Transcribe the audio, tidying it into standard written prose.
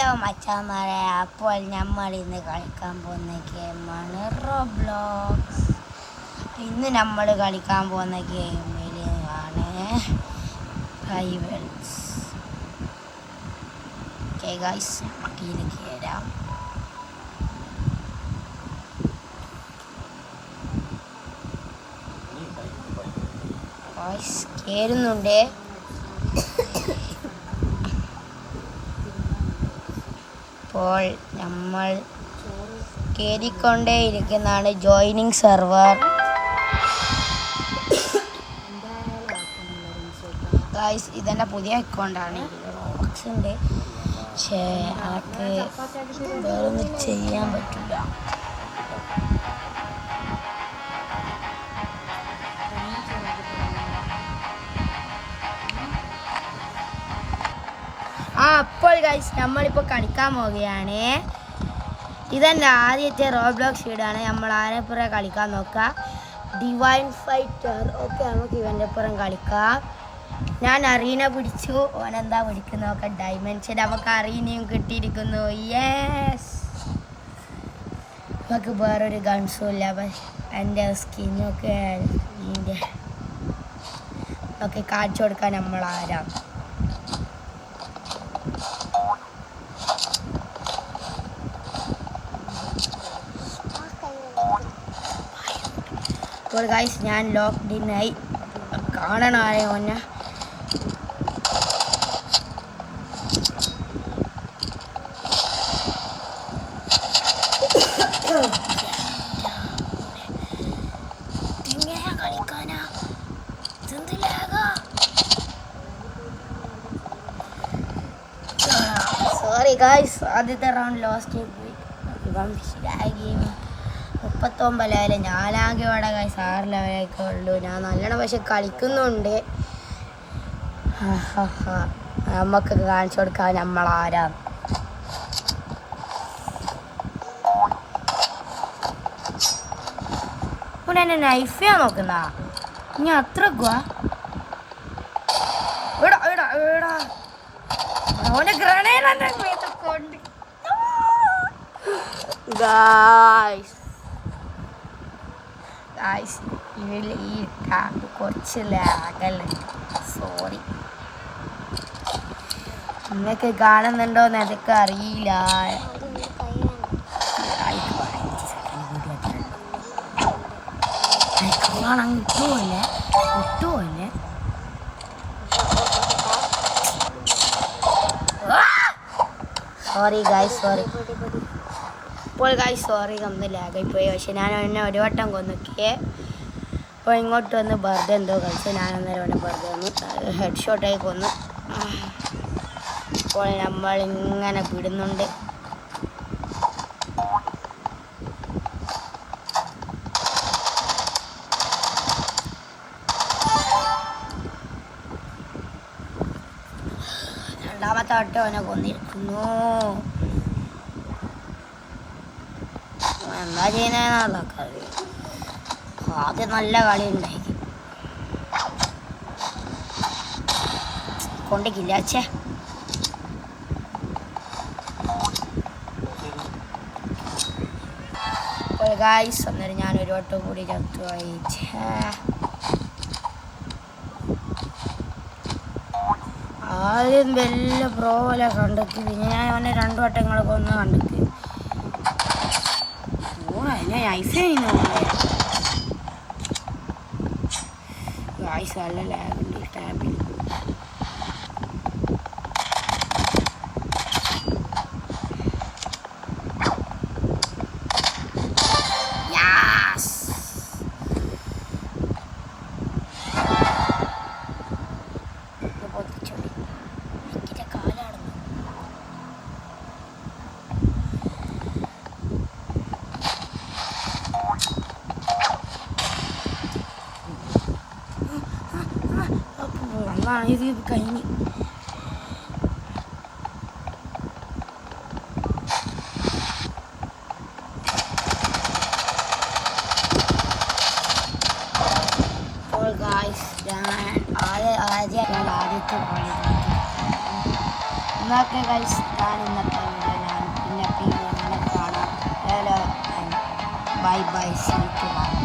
Hello മച്ചാന്മാരെ, അപ്പോൾ നമ്മൾ ഇന്ന് കളിക്കാൻ പോകുന്ന ഗെയിമാണ് റോബ്ലോക്സ്. ഇന്ന് നമ്മൾ കളിക്കാൻ പോകുന്ന ഗെയിമിൽ ആണ് റൈവൽസ്. ഓക്കെ ഗൈസ്, നമുക്ക് ഇതിലേക്ക് കയറാം. ഗൈസ് കയറുന്നുണ്ട്. ഇപ്പോൾ നമ്മൾ കയറിക്കൊണ്ടേയിരിക്കുന്നതാണ് ജോയിനിങ് സെർവർ. ഗൈസ് ഇതെൻ്റെ പുതിയ അക്കൗണ്ടാണ്, റോബ്ലോക്സ് ഉണ്ട്. പക്ഷേ അതൊക്കെ വേറൊന്നും ചെയ്യാൻ പറ്റില്ല. അപ്പോൾ ഗൈസ് നമ്മളിപ്പോൾ കളിക്കാൻ പോവുകയാണ്. ഇതെൻ്റെ ആദ്യത്തെ റോബ്ലോക്സ് വീടാണ്. നമ്മൾ ആരെപ്പുറം കളിക്കാൻ നോക്കാം. Divine fighter. ഓക്കെ, നമുക്ക് ഇവൻ്റെ പുറം കളിക്കാം. ഞാൻ അറീന പിടിച്ചു. ഓനെന്താ പിടിക്കുന്നു നോക്കാം. ഡൈമെൻഷൻ. നമുക്ക് അറീനയും കിട്ടിയിരിക്കുന്നു. യെസ്, നമുക്ക് വേറൊരു ഗൺസും ഇല്ല. പക്ഷെ എൻ്റെ സ്കിന്നൊക്കെ ഇതിൻ്റെ ഒക്കെ കാണിച്ചു കൊടുക്കാൻ നമ്മൾ ആരാം. അപ്പോൾ ഗൈസ് ഞാൻ ലോക്ക്ഡിനായി കാണണമായോ ഒന്നെ. എങ്ങനെയാ കളിക്കാനാ? സോറി ഗൈസ്, ആദ്യത്തെ റൗണ്ട് ലോസ്റ്റ് പോയി. ഇപ്പം ഗെയിം 39 ലെവല്. ഞാനാകെ ഇവിടെ ഗൈസ് 6 ലെവലൊക്കെ ഉള്ളൂ. ഞാൻ നല്ലോണം പക്ഷെ കളിക്കുന്നുണ്ട്. നമുക്കൊക്കെ കാണിച്ചു കൊടുക്കാൻ നമ്മളാരാ. ഇവിടെ എന്നെ നൈഫിയാ നോക്കുന്ന. ഇനി അത്ര ഓനെ ഗ്രനേഡ് കൊണ്ട് ഗായ്സ് ഇതിൽ ഈ ടാങ്ക് കുറച്ച് ലാഗലുണ്ട്. സോറി, നിങ്ങൾക്ക് കാണുന്നുണ്ടോന്ന് അതൊക്കെ അറിയില്ല. കിട്ടുമല്ലേ സോറി ഗായ്സ്, സോറി. ഇപ്പോൾ ഗായ്സ് സോറി, ഒന്ന് ലാഗായിപ്പോയി. പക്ഷെ ഞാൻ എന്നെ ഒരു വട്ടം കൊന്നൊക്കെ. അപ്പോൾ ഇങ്ങോട്ട് വന്ന് ബർത്ത് എന്തോ കളിച്ച് ഞാൻ അന്നേരം അവനെ ബർത്ത് വന്നു ഹെഡ് ഷോട്ടായി കൊന്നു. അപ്പോൾ നമ്മളിങ്ങനെ വിടുന്നുണ്ട്. രണ്ടാമത്തെ വട്ടം അവനെ കൊന്നിരിക്കുന്നു. എന്താ ചെയ്യുന്നതെന്നൊക്കെ അറിയാം. ആദ്യം നല്ല കളി ഉണ്ടായിരിക്കും. കൊണ്ടിക്കില്ല ചേ. ഗായ്സ് അന്നേരം ഞാനൊരു വട്ടം കൂടി ചത്തുപോയി. ആദ്യം വലിയ പ്രോ പോലെ കണ്ടെത്തി. പിന്നെ ഞാൻ അവനെ 2 വട്ടങ്ങളൊക്കെ ഒന്ന് കണ്ടെത്തി. ഗായ്സ് നല്ല ലാഗുണ്ട് ഈ ടാബിൽ. ഇത് കഴിഞ്ഞ് ആദ്യത്തെ കളി. എന്നൊക്കെ ഗൈസ് ഞാൻ ഇന്നത്തെ ബൈ ബൈ.